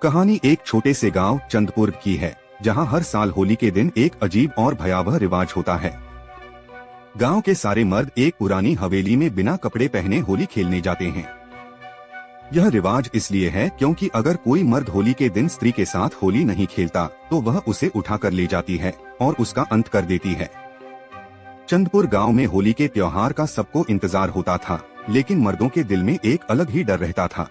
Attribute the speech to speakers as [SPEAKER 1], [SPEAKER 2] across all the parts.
[SPEAKER 1] कहानी एक छोटे से गांव चंदपुर की है, जहां हर साल होली के दिन एक अजीब और भयावह रिवाज होता है। गांव के सारे मर्द एक पुरानी हवेली में बिना कपड़े पहने होली खेलने जाते हैं। यह रिवाज इसलिए है क्योंकि अगर कोई मर्द होली के दिन स्त्री के साथ होली नहीं खेलता तो वह उसे उठाकर ले जाती है और उसका अंत कर देती है। चंदपुर गांव में होली के त्योहार का सबको इंतजार होता था, लेकिन मर्दों के दिल में एक अलग ही डर रहता था।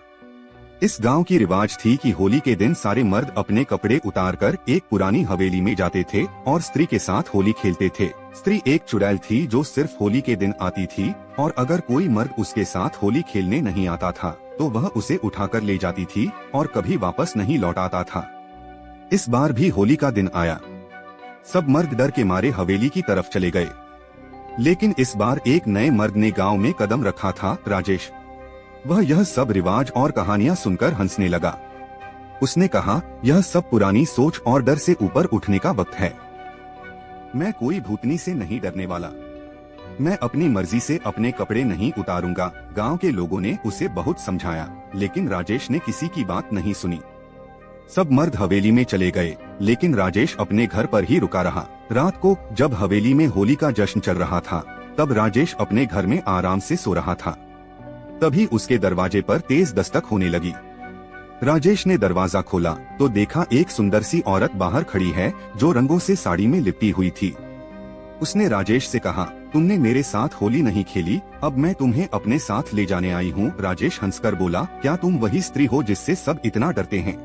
[SPEAKER 1] इस गांव की रिवाज थी कि होली के दिन सारे मर्द अपने कपड़े उतारकर एक पुरानी हवेली में जाते थे और स्त्री के साथ होली खेलते थे। स्त्री एक चुड़ैल थी जो सिर्फ होली के दिन आती थी और अगर कोई मर्द उसके साथ होली खेलने नहीं आता था तो वह उसे उठाकर ले जाती थी और कभी वापस नहीं लौट आता था। इस बार भी होली का दिन आया। सब मर्द डर के मारे हवेली की तरफ चले गए, लेकिन इस बार एक नए मर्द ने गांव में कदम रखा था, राजेश। वह यह सब रिवाज और कहानियां सुनकर हंसने लगा। उसने कहा, यह सब पुरानी सोच और डर से ऊपर उठने का वक्त है। मैं कोई भूतनी से नहीं डरने वाला। मैं अपनी मर्जी से अपने कपड़े नहीं उतारूंगा। गांव के लोगों ने उसे बहुत समझाया, लेकिन राजेश ने किसी की बात नहीं सुनी। सब मर्द हवेली में चले गए, लेकिन राजेश अपने घर पर ही रुका रहा। रात को जब हवेली में होली का जश्न चल रहा था, तब राजेश अपने घर में आराम से सो रहा था। तभी उसके दरवाजे पर तेज दस्तक होने लगी। राजेश ने दरवाजा खोला तो देखा एक सुंदर सी औरत बाहर खड़ी है जो रंगों से साड़ी में लिपटी हुई थी। उसने राजेश से कहा, तुमने मेरे साथ होली नहीं खेली, अब मैं तुम्हें अपने साथ ले जाने आई हूँ। राजेश हंसकर बोला, क्या तुम वही स्त्री हो जिससे सब इतना डरते हैं?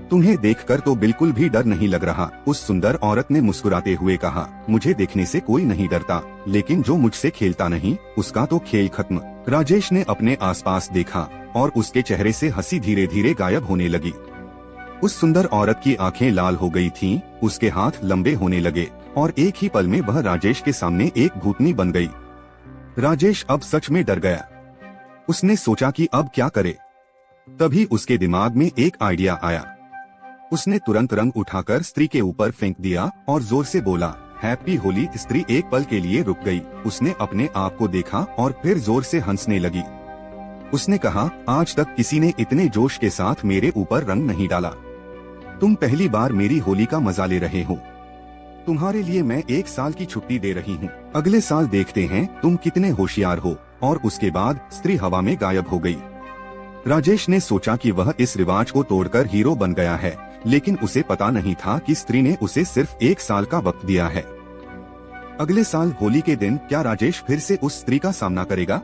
[SPEAKER 1] तुम्हें देखकर तो बिल्कुल भी डर नहीं लग रहा। उस सुंदर औरत ने मुस्कुराते हुए कहा, मुझे देखने से कोई नहीं डरता, लेकिन जो मुझसे खेलता नहीं उसका तो खेल खत्म। राजेश ने अपने आसपास देखा और उसके चेहरे से हंसी धीरे धीरे गायब होने लगी। उस सुंदर औरत की आंखें लाल हो गई थीं, उसके हाथ लंबे होने लगे और एक ही पल में वह राजेश के सामने एक भूतनी बन गई। राजेश अब सच में डर गया। उसने सोचा कि अब क्या करे। तभी उसके दिमाग में एक आइडिया आया। उसने तुरंत रंग उठाकर स्त्री के ऊपर फेंक दिया और जोर से बोला, हैप्पी होली। स्त्री एक पल के लिए रुक गई। उसने अपने आप को देखा और फिर जोर से हंसने लगी। उसने कहा, आज तक किसी ने इतने जोश के साथ मेरे ऊपर रंग नहीं डाला। तुम पहली बार मेरी होली का मजा ले रहे हो। तुम्हारे लिए मैं 1 साल की छुट्टी दे रही हूँ। अगले साल देखते हैं तुम कितने होशियार हो। और उसके बाद स्त्री हवा में गायब हो गई। राजेश ने सोचा कि वह इस रिवाज को तोड़कर हीरो बन गया है, लेकिन उसे पता नहीं था कि स्त्री ने उसे सिर्फ 1 साल का वक्त दिया है। अगले साल होली के दिन क्या राजेश फिर से उस स्त्री का सामना करेगा,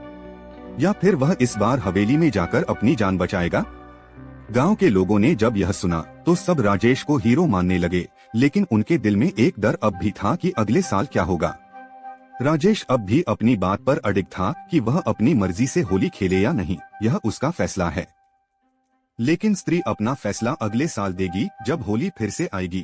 [SPEAKER 1] या फिर वह इस बार हवेली में जाकर अपनी जान बचाएगा? गांव के लोगों ने जब यह सुना तो सब राजेश को हीरो मानने लगे, लेकिन उनके दिल में एक डर अब भी था कि अगले साल क्या होगा। राजेश अब भी अपनी बात पर अडिग था कि वह अपनी मर्जी से होली खेले या नहीं, यह उसका फैसला है। लेकिन स्त्री अपना फैसला अगले साल देगी, जब होली फिर से आएगी।